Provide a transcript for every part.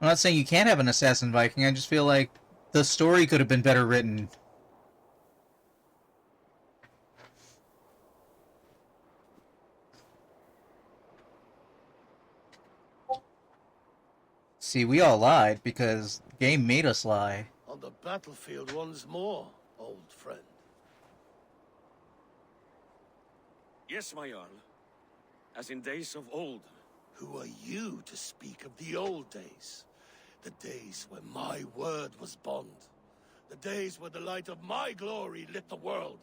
I'm not saying you can't have an assassin Viking, I just feel like the story could have been better written. See, we all lied because the game made us lie. On the battlefield once more, old friend. Yes, my Jarl. As in days of old. Who are you to speak of the old days? The days when my word was bond. The days where the light of my glory lit the world.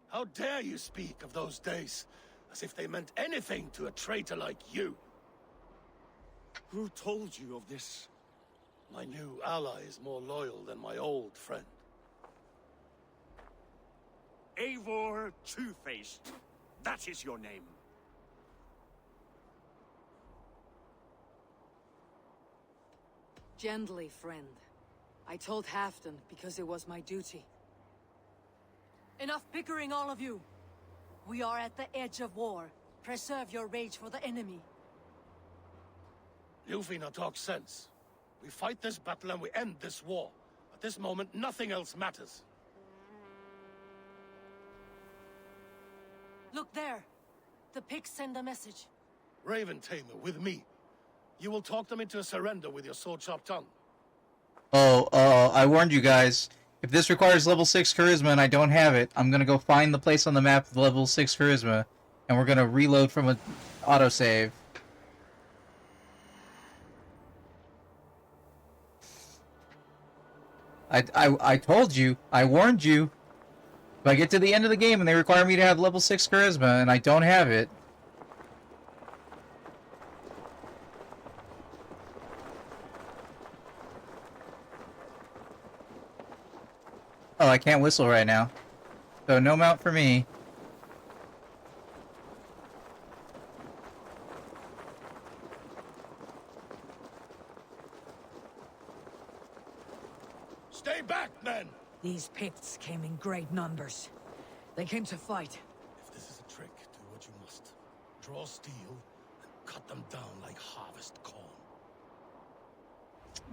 How dare you speak of those days as if they meant anything to a traitor like you? Who told you of this? My new ally is more loyal than my old friend. Eivor Two-Faced. That is your name. Gently, friend. I told Halfdan because it was my duty. Enough bickering, all of you. We are at the edge of war. Preserve your rage for the enemy. Lufina talks sense. We fight this battle and we end this war. At this moment, nothing else matters. Look there. The pigs send a message. Raven Tamer, with me. You will talk them into a surrender with your sword-sharp tongue. I warned you guys. If this requires level 6 charisma and I don't have it, I'm gonna go find the place on the map with level 6 charisma, and we're gonna reload from an autosave. I told you. I warned you. If I get to the end of the game and they require me to have level 6 charisma and I don't have it... Oh, I can't whistle right now. So no mount for me. Stay back, men! These Picts came in great numbers. They came to fight. If this is a trick, do what you must. Draw steel and cut them down like harvest corn.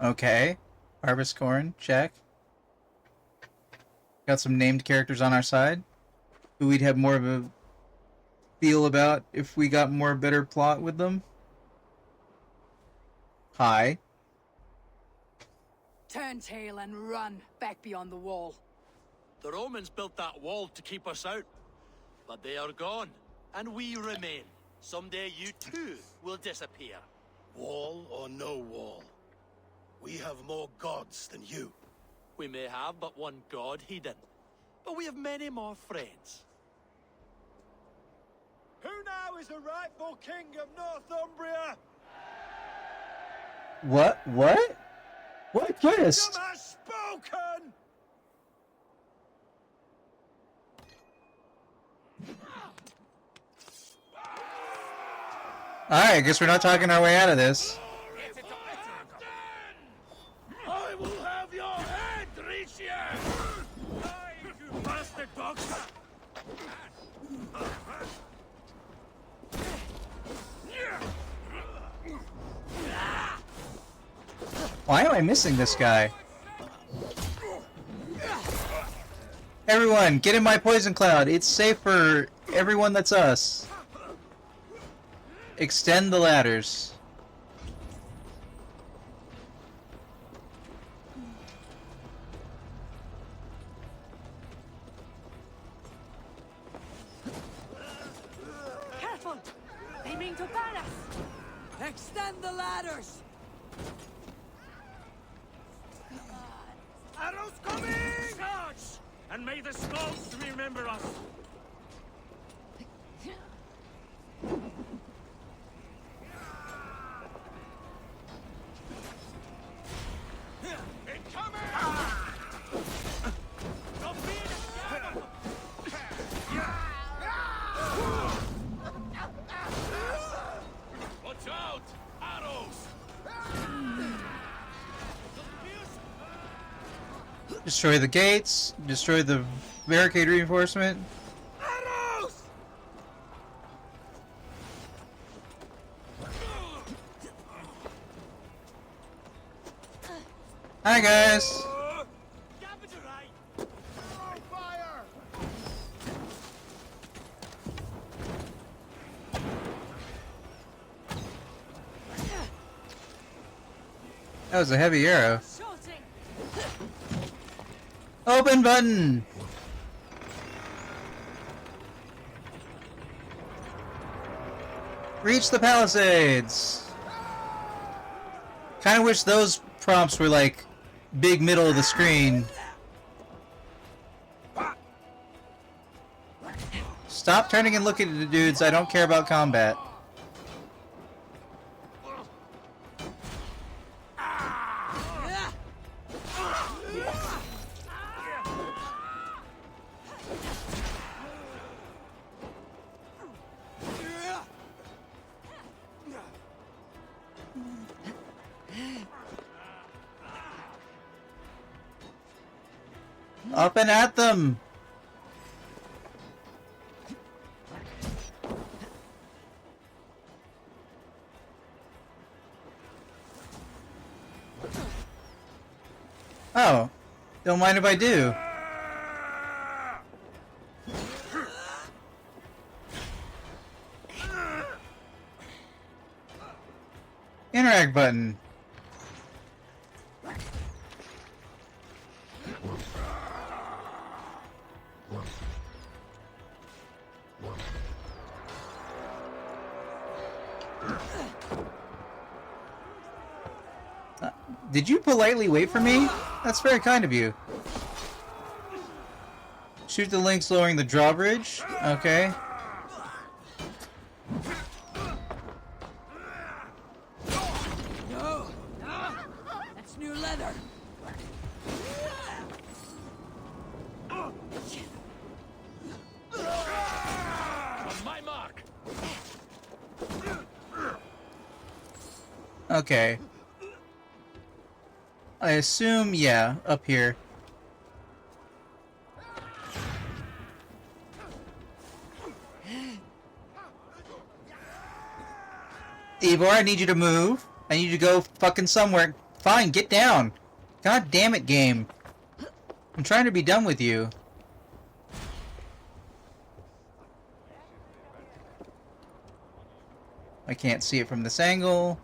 Okay. Harvest corn, check. Got some named characters on our side, who we'd have more of a feel about if we got more better plot with them. Hi. Turn tail and run back beyond the wall. The Romans built that wall to keep us out. But they are gone, and we remain. Someday you too will disappear. Wall or no wall, we have more gods than you. We may have but one god hidden, but we have many more friends. Who now is the rightful king of Northumbria? What? What? What a twist! Kingdom has spoken! Alright, I guess we're not talking our way out of this. I will have your head, Rician! You bastard dogs! Why am I missing this guy? Everyone, get in my poison cloud. It's safe for everyone that's us. Extend the ladders. Careful! They mean to ban us! Extend the ladders! Arrows coming! Charge! And may the skulls remember us! Watch out! Arrows! Destroy the gates. Destroy the barricade reinforcement. Arrows! Hi, guys. That was a heavy arrow. Shooting. Open button! Reach the Palisades! Kinda wish those prompts were like big middle of the screen. Stop turning and looking at the dudes, I don't care about combat. Up and at them! Oh, don't mind if I do. Interact button. Did you politely wait for me? That's very kind of you. Shoot the links lowering the drawbridge? Okay. No! That's new leather! On my mark. Okay. I assume, yeah, up here. Ivor, I need you to move. I need you to go fucking somewhere. Fine, get down. God damn it, game. I'm trying to be done with you. I can't see it from this angle.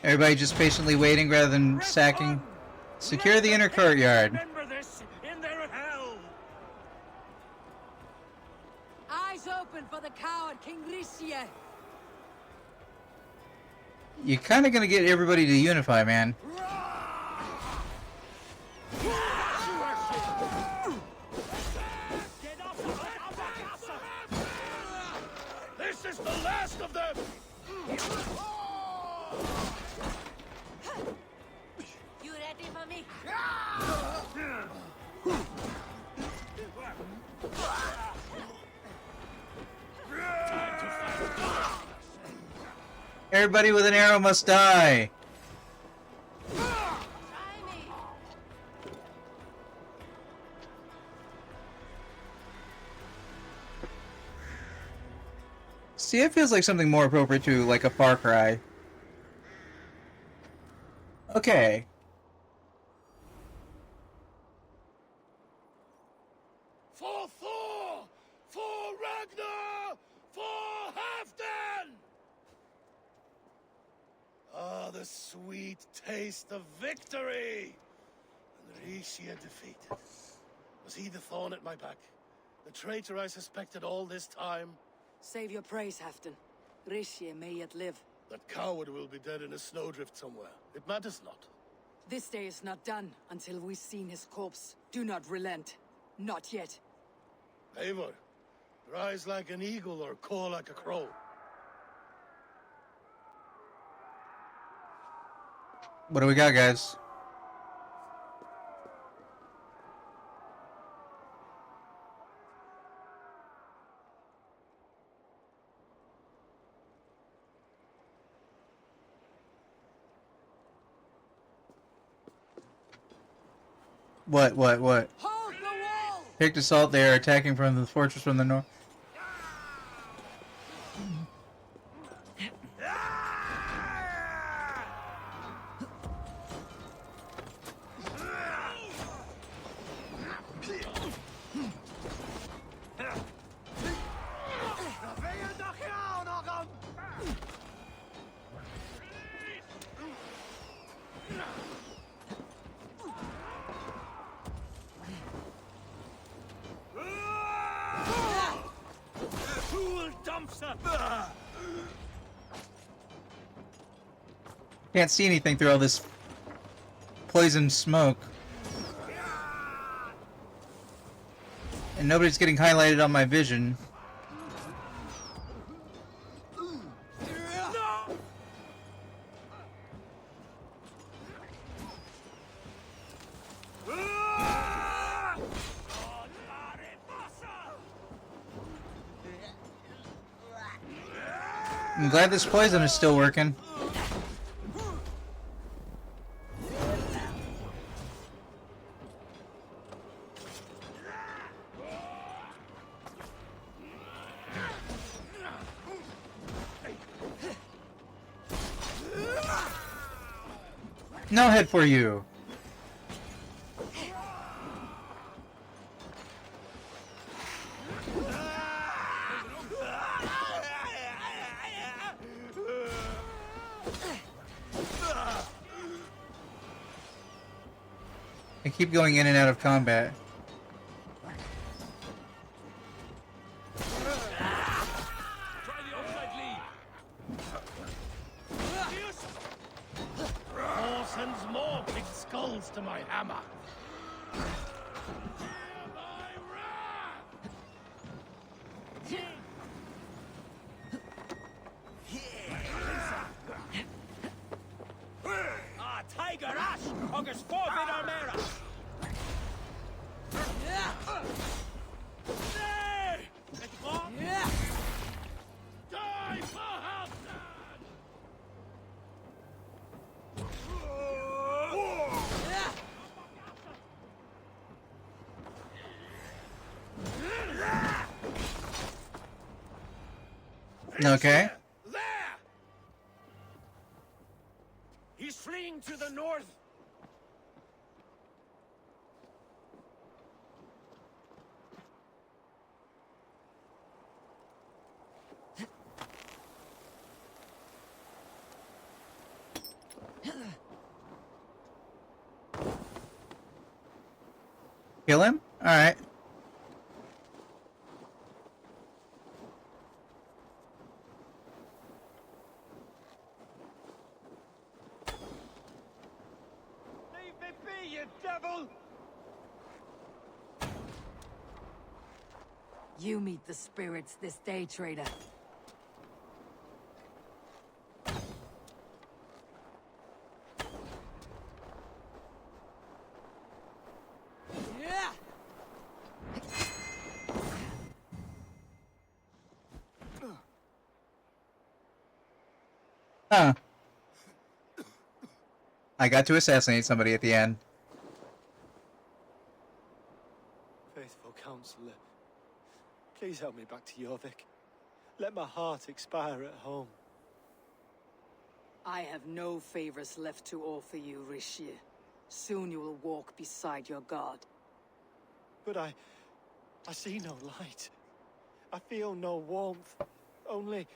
Everybody just patiently waiting rather than sacking. Secure the inner courtyard. Remember this in their hell. Eyes open for the coward King Ricia. You're kind of gonna get everybody to unify, man. This is the last of them. You ready for me? Everybody with an arrow must die. Try me. See, it feels like something more appropriate to, like, a Far Cry. Okay. For Thor! For Ragnar! For Halfdan! Ah, the sweet taste of victory! And Ricia defeated. Was he the thorn at my back? The traitor I suspected all this time? Save your praise, Halfdan. Ricia may yet live. That coward will be dead in a snowdrift somewhere. It matters not. This day is not done until we've seen his corpse. Do not relent. Not yet. Eivor, rise like an eagle or caw like a crow. What do we got, guys? What? Hold the wall! Picked assault, they are attacking from the fortress from the north. Can't see anything through all this poison smoke. And nobody's getting highlighted on my vision. I'm glad this poison is still working. No head for you. I keep going in and out of combat. Thor sends more big skulls to my hammer. Tiger Ash! August 4th in Armera! Die, Valhalla! Okay. There! He's fleeing to the north. Kill him? Alright. Leave me be, you devil! You meet the spirits this day, traitor. Huh. I got to assassinate somebody at the end. Faithful counselor, please help me back to Jorvik. Let my heart expire at home. I have no favors left to offer you, Rishi. Soon you will walk beside your god. But I see no light. I feel no warmth. Only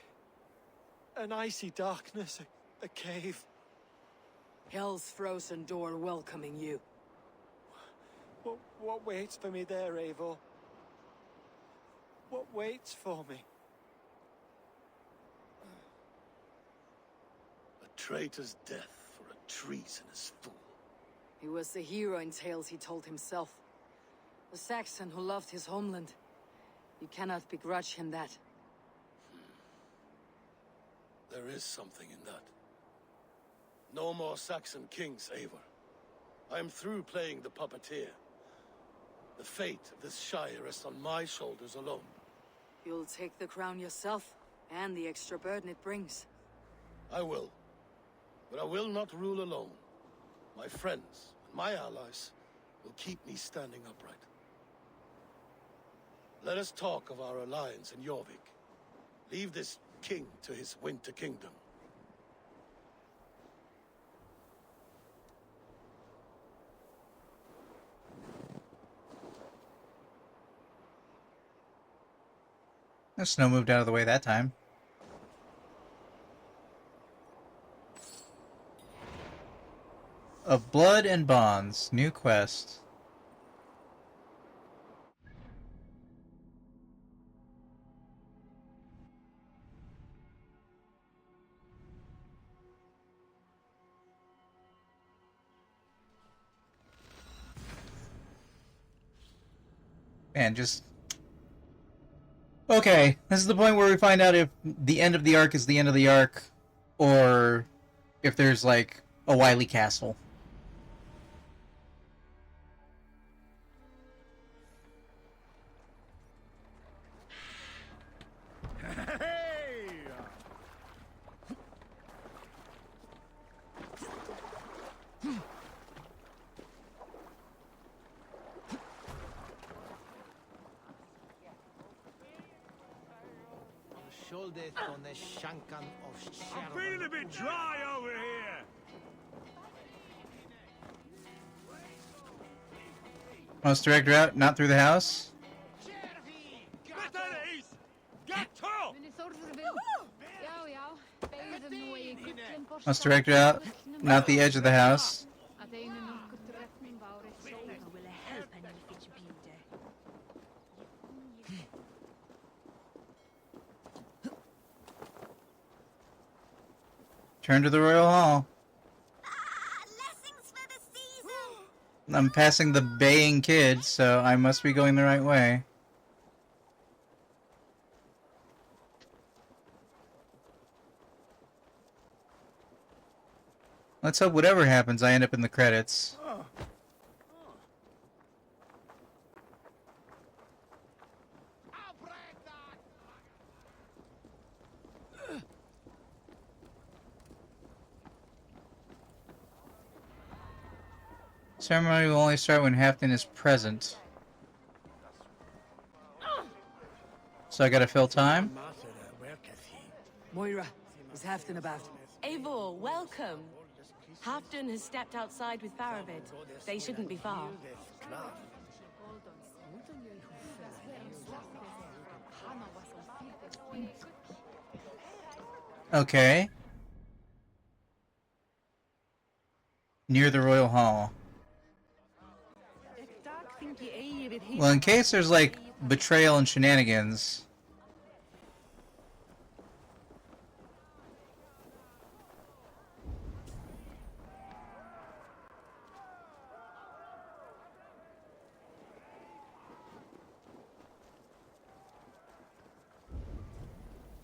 an icy darkness, a cave. Hell's frozen door welcoming you. What waits for me there, Eivor? What waits for me? A traitor's death for a treasonous fool. He was the hero in tales he told himself. A Saxon who loved his homeland. You cannot begrudge him that. There is something in that. No more Saxon kings, Eivor. I am through playing the puppeteer. The fate of this Shire rests on my shoulders alone. You'll take the crown yourself, and the extra burden it brings. I will. But I will not rule alone. My friends and my allies will keep me standing upright. Let us talk of our alliance in Jorvik. Leave this king to his winter kingdom. The snow moved out of the way that time. Of Blood and Bonds, new quest. Man, just... Okay, this is the point where we find out if the end of the arc is the end of the arc, or if there's, like, a Wily Castle. I'm feeling a bit dry over here. Most direct route, not through the house. Get that east. Get to. Most direct route, not the edge of the house. Turn to the Royal Hall. I'm passing the baying kid, so I must be going the right way. Let's hope whatever happens, I end up in the credits. Ceremony will only start when Halfdan is present. So I gotta fill time? Moira, is Halfdan about? Eivor, welcome. Halfdan has stepped outside with Faravid. They shouldn't be far. Okay. Near the Royal Hall. Well, in case there's, like, betrayal and shenanigans...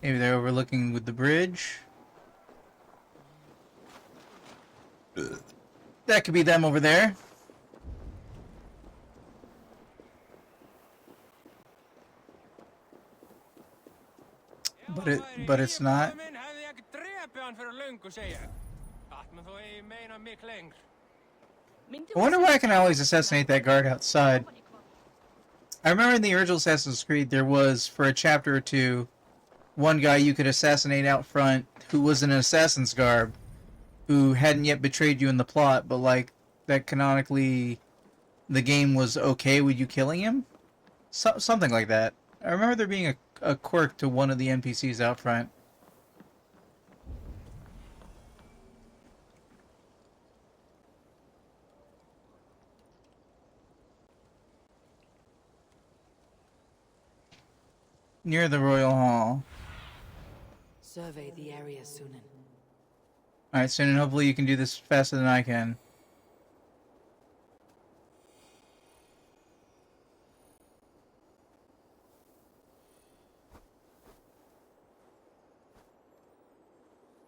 Maybe they're overlooking with the bridge. That could be them over there. But it's not. I wonder why I can always assassinate that guard outside. I remember in the original Assassin's Creed there was, for a chapter or two, one guy you could assassinate out front who was in an assassin's garb, who hadn't yet betrayed you in the plot, but like, that canonically the game was okay with you killing him? Something like that. I remember there being a quirk to one of the NPCs out front. Near the Royal Hall. Survey the area, Sunan. Alright, Sunan, hopefully you can do this faster than I can.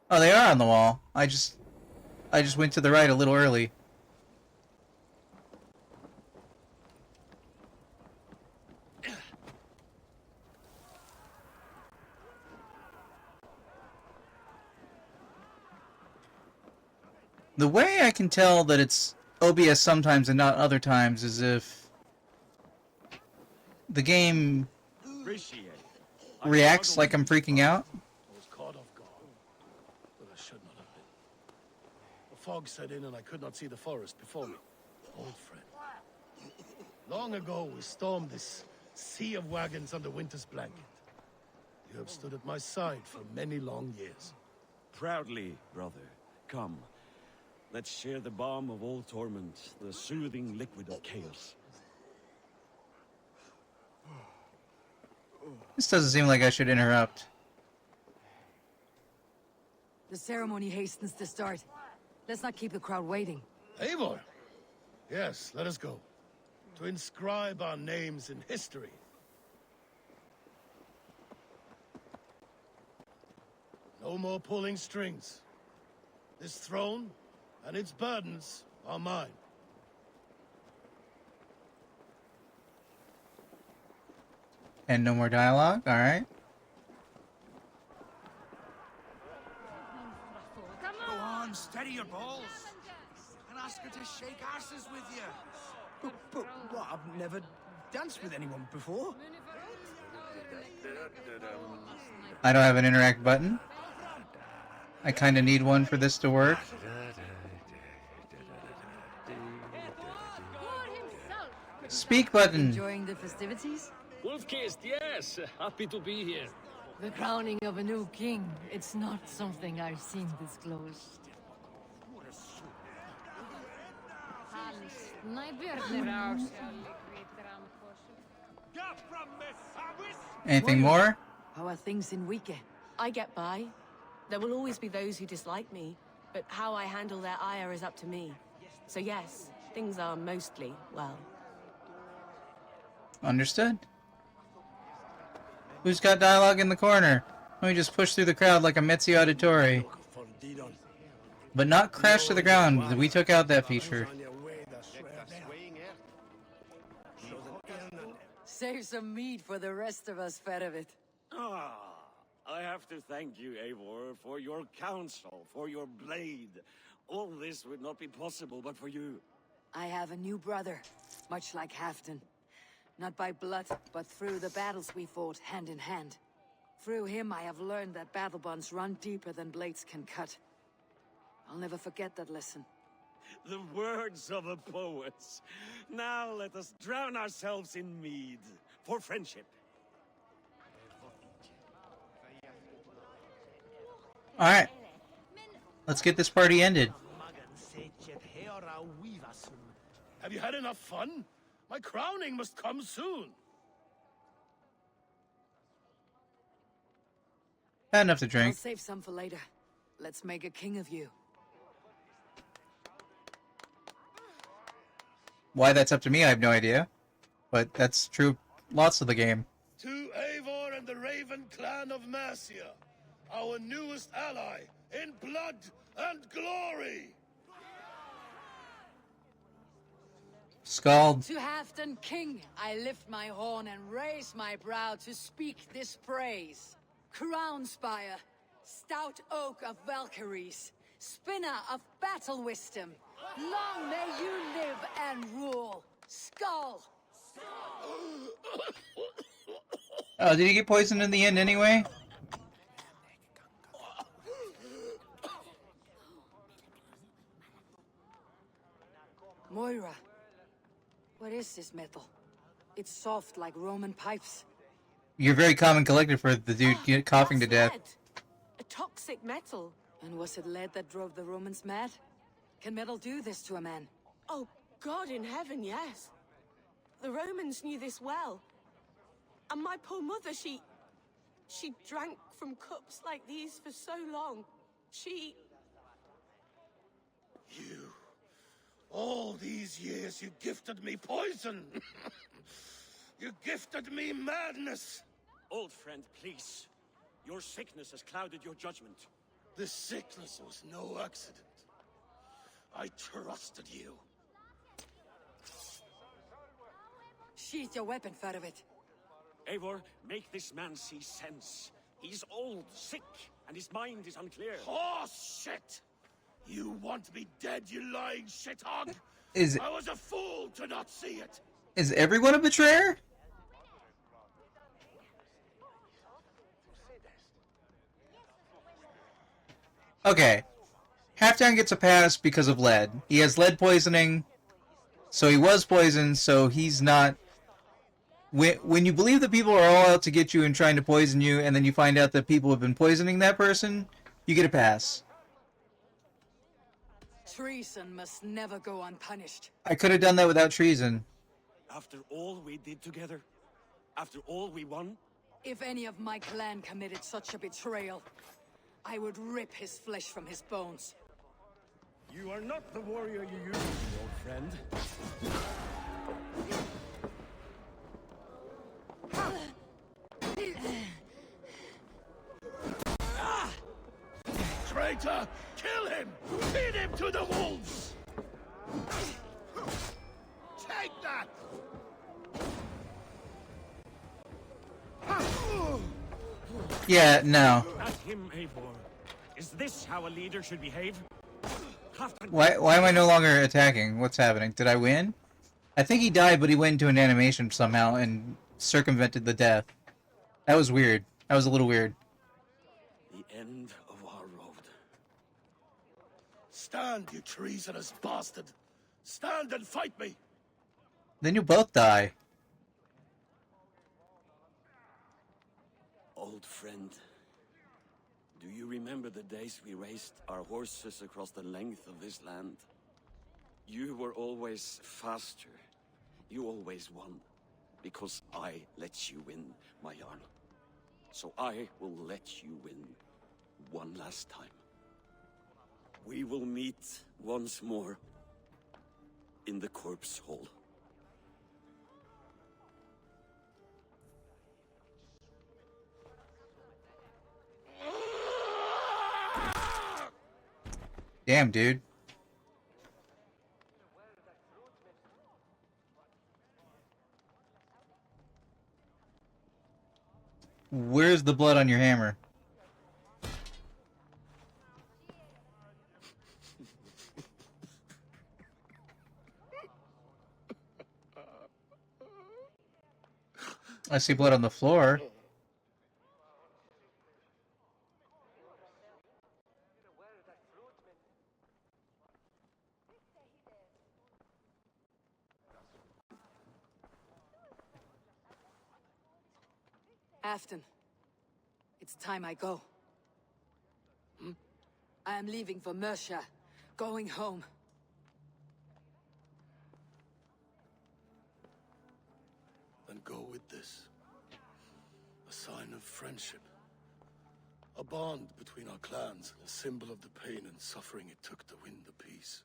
Oh, they are on the wall. I just went to the right a little early. The way I can tell that it's OBS sometimes and not other times is if the game reacts like I'm freaking out. I was caught off guard, but I should not have been. The fog set in and I could not see the forest before me. Old friend. Long ago we stormed this sea of wagons under winter's blanket. You have stood at my side for many long years. Proudly, brother. Come. Let's share the balm of old torment, the soothing liquid of chaos. This doesn't seem like I should interrupt. The ceremony hastens to start. Let's not keep the crowd waiting. Eivor! Yes, let us go. to inscribe our names in history. No more pulling strings. This throne and its burdens are mine. And no more dialogue? Alright. Go on, steady your balls. And ask her to shake asses with you. But what? I've never danced with anyone before. I don't have an interact button. I kind of need one for this to work. Speak button. Enjoying the festivities? Wolf-kissed, yes. Happy to be here. The crowning of a new king. It's not something I've seen disclosed. Anything more? How are things in Wike? I get by. There will always be those who dislike me, but how I handle their ire is up to me. So yes, things are mostly well. Understood. Who's got dialogue in the corner? Let me just push through the crowd like a Metzi Auditori. But not crash to the ground. We took out that feature. Save some meat for the rest of us, Ferovit. Ah, I have to thank you, Eivor, for your counsel, for your blade. All this would not be possible but for you. I have a new brother, much like Halfdan. Not by blood, but through the battles we fought hand in hand. Through him I have learned that battle bonds run deeper than blades can cut. I'll never forget that lesson. The words of a poet. Now let us drown ourselves in mead, for friendship. Alright. Let's get this party ended. Have you had enough fun? My crowning must come soon. Had enough to I'll drink. save some for later. Let's make a king of you. Why that's up to me, I have no idea. But that's true lots of the game. To Eivor and the Raven clan of Mercia, our newest ally in blood and glory. Scald. To Halfdan King, I lift my horn and raise my brow to speak this praise. Crown spire, stout oak of Valkyries, spinner of battle wisdom. Long may you live and rule. Skull! Oh, did he get poisoned in the end anyway? Moira, what is this metal? It's soft like Roman pipes. You're very calm and collected for the dude coughing to death. Lead. A toxic metal. And was it lead that drove the Romans mad? Can metal do this to a man? Oh, God in heaven, yes. The Romans knew this well. And my poor mother, she drank from cups like these for so long. You. All these years you gifted me poison. You gifted me madness. Old friend, please. Your sickness has clouded your judgment. This sickness was no accident. I trusted you. Sheath your weapon, Ferovit. Eivor, make this man see sense. He's old, sick, and his mind is unclear. Horse shit! You want me dead, you lying shithog? I was a fool to not see it. Is everyone a betrayer? Okay. Halfdan gets a pass because of lead. He has lead poisoning, so he was poisoned, so he's not... When you believe that people are all out to get you and trying to poison you, and then you find out that people have been poisoning that person, you get a pass. Treason must never go unpunished. I could have done that without treason. After all we did together? After all we won? If any of my clan committed such a betrayal, I would rip his flesh from his bones. You are not the warrior you used to be, old friend. Traitor! Kill him! Feed him to the wolves! Take that! Yeah, no. At him, Eivor. Is this how a leader should behave? Why am I no longer attacking? What's happening? Did I win? I think he died, but he went into an animation somehow and circumvented the death. That was weird. That was a little weird. The end of our road. Stand, you treasonous bastard! Stand and fight me! Then you both die. Old friend, do you remember the days we raced our horses across the length of this land? You were always faster. You always won. Because I let you win, my Jarl. So I will let you win one last time. We will meet once more in the corpse hall. Damn, dude. Where's the blood on your hammer? I see blood on the floor. Afton, it's time I go. I am leaving for Mercia, going home. Then go with this. A sign of friendship. A bond between our clans, and a symbol of the pain and suffering it took to win the peace.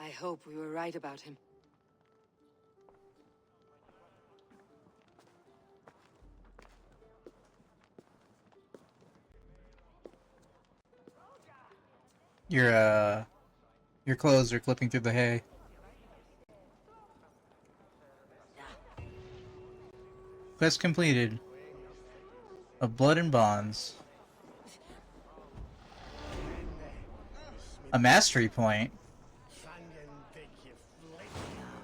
I hope we were right about him. Your clothes are clipping through the hay. Quest completed. Of Blood and Bonds. A mastery point.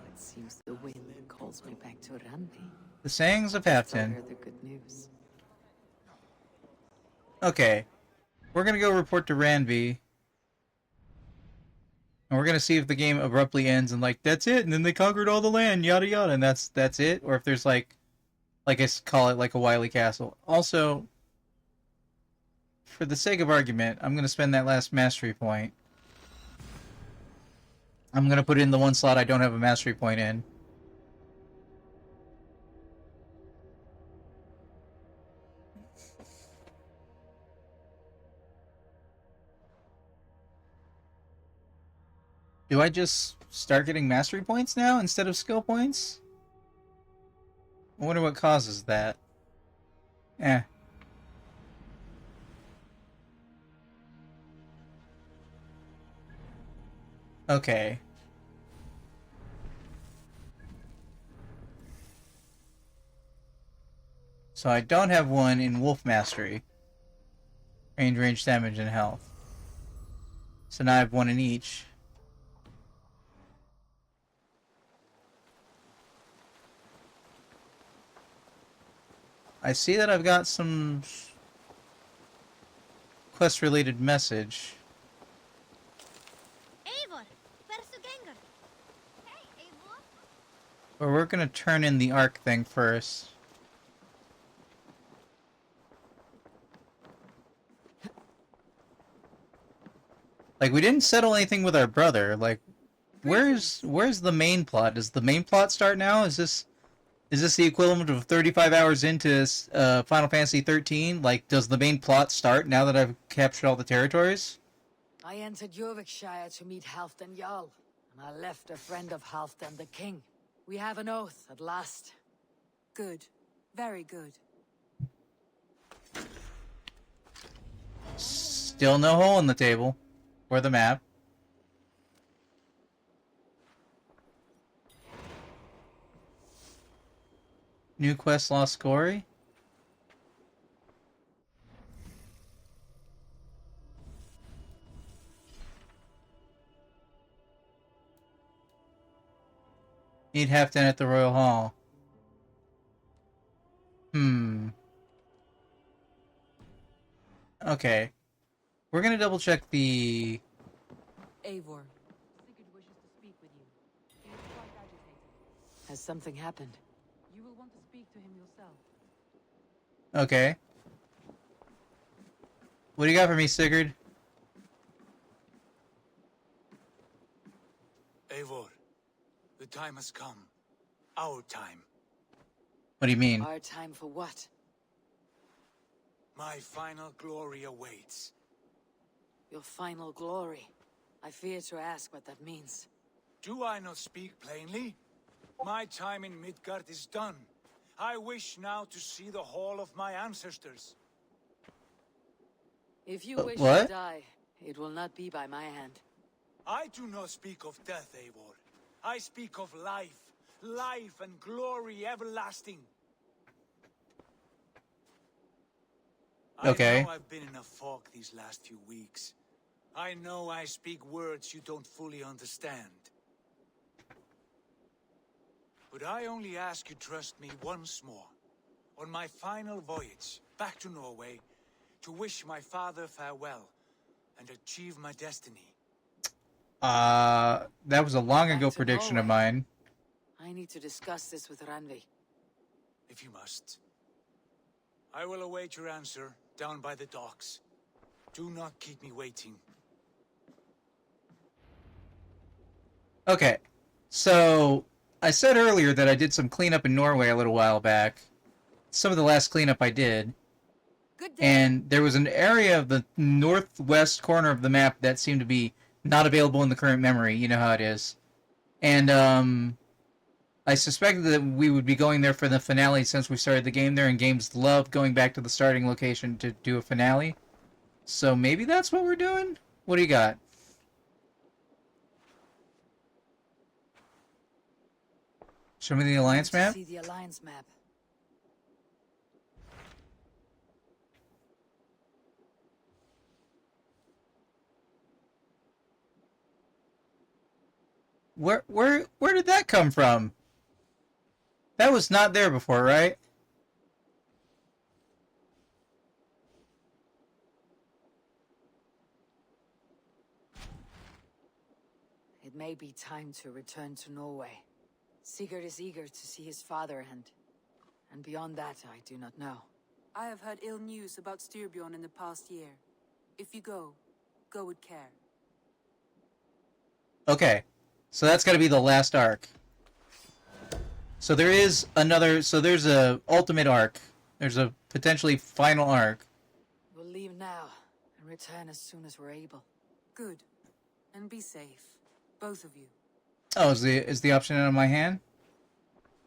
It seems the wind calls me back to Randi. The sayings of Halfton. The good news. Okay. We're gonna go report to Ranby. And we're gonna see if the game abruptly ends and like, that's it, and then they conquered all the land, yada yada, and that's it, or if there's like I call it like a Wily Castle. Also, for the sake of argument, I'm gonna spend that last mastery point. I'm gonna put it in the one slot I don't have a mastery point in. Do I just start getting mastery points now instead of skill points? I wonder what causes that. Eh. Okay. So I don't have one in Wolf Mastery. Range, damage, and health. So now I have one in each. I see that I've got some quest-related message. Eivor, where's the ganger? Hey, Eivor. But we're gonna turn in the arc thing first. Like, we didn't settle anything with our brother. Like, where's the main plot? Does the main plot start now? Is this Is this the equivalent of 35 hours into Final Fantasy 13? Like, does the main plot start now that I've captured all the territories? I entered Jorvikshire to meet Halfdan Jarl, and I left a friend of Halfdan the king. We have an oath at last. Good. Very good. Still no hole in the table. Or the map. New quest lost Gory? Need Halfdan at the Royal Hall. Okay. We're gonna double check the... Eivor. Sigurd wishes to speak with you. He is quite agitated. Has something happened? You will want to speak to him yourself. Okay. What do you got for me, Sigurd? Eivor, the time has come. Our time. What do you mean? Our time for what? My final glory awaits. Your final glory. I fear to ask what that means. Do I not speak plainly? My time in Midgard is done. I wish now to see the hall of my ancestors. If you wish what? to die, it will not be by my hand. I do not speak of death, Eivor. I speak of life. Life and glory everlasting. Okay. I know I've been in a fog these last few weeks. I know I speak words you don't fully understand. But I only ask you trust me once more. On my final voyage back to Norway, to wish my father farewell and achieve my destiny. That was a long ago Back to prediction of Norway. mine. I need to discuss this with Randvi. If you must. I will await your answer down by the docks. Do not keep me waiting. Okay. So, I said earlier that I did some cleanup in Norway a little while back. Some of the last cleanup I did. Good day. And there was an area of the northwest corner of the map that seemed to be not available in the current memory. You know how it is. And, I suspected that we would be going there for the finale since we started the game there, and games love going back to the starting location to do a finale. So maybe that's what we're doing? What do you got? Show me the alliance map? See the alliance map. Where did that come from? That was not there before, right? It may be time to return to Norway. Sigurd is eager to see his father, and beyond that, I do not know. I have heard ill news about Styrbjorn in the past year. If you go with care. Okay. So that's got to be the last arc. So there is another... So there's a ultimate arc. There's a potentially final arc. We'll leave now, and return as soon as we're able. Good. And be safe. Both of you. Oh, is the option out of my hand?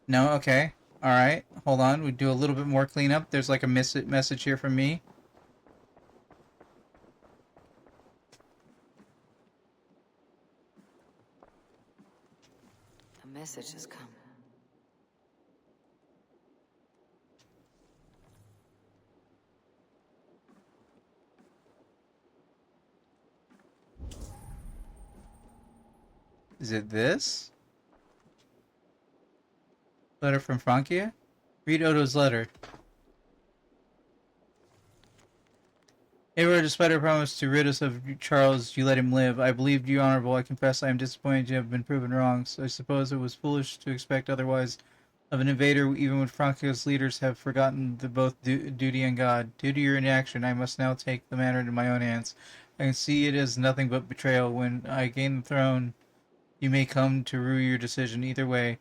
No? Okay. Alright. Hold on. We do a little bit more cleanup. There's like a message here from me. A message has come. Is it this? Letter from Frankia? Read Odo's letter. Eivor, despite our promise to rid us of Charles, you let him live. I believed you honorable. I confess I am disappointed you have been proven wrong. So I suppose it was foolish to expect otherwise of an invader, even when Frankia's leaders have forgotten both duty and God. Due to your inaction, I must now take the matter into my own hands. I can see it as nothing but betrayal. When I gain the throne, you may come to rue your decision. Either way,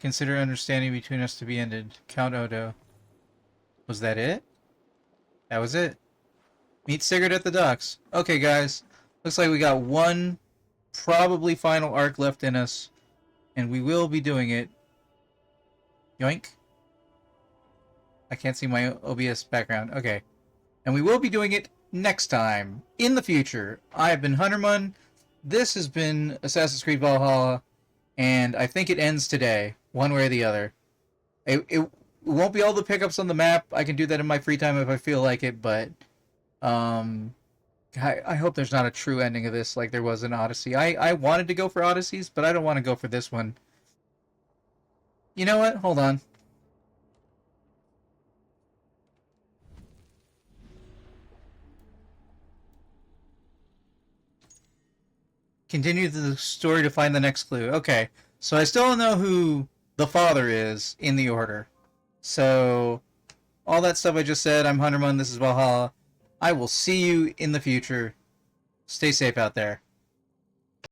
Consider understanding between us to be ended. Count Odo. Was that it? That was it. Meet Sigurd at the docks. Okay, guys. Looks like we got one probably final arc left in us. And we will be doing it. Yoink. I can't see my OBS background. Okay. And we will be doing it next time. In the future. I have been Hunterman. This has been Assassin's Creed Valhalla. And I think it ends today. One way or the other. It won't be all the pickups on the map. I can do that in my free time if I feel like it. But I hope there's not a true ending of this like there was in Odyssey. I wanted to go for Odysseys, but I don't want to go for this one. You know what? Hold on. Continue the story to find the next clue. Okay, so I still don't know who the father is in the order. So, all that stuff I just said, I'm Hunterman, this is Valhalla. I will see you in the future. Stay safe out there.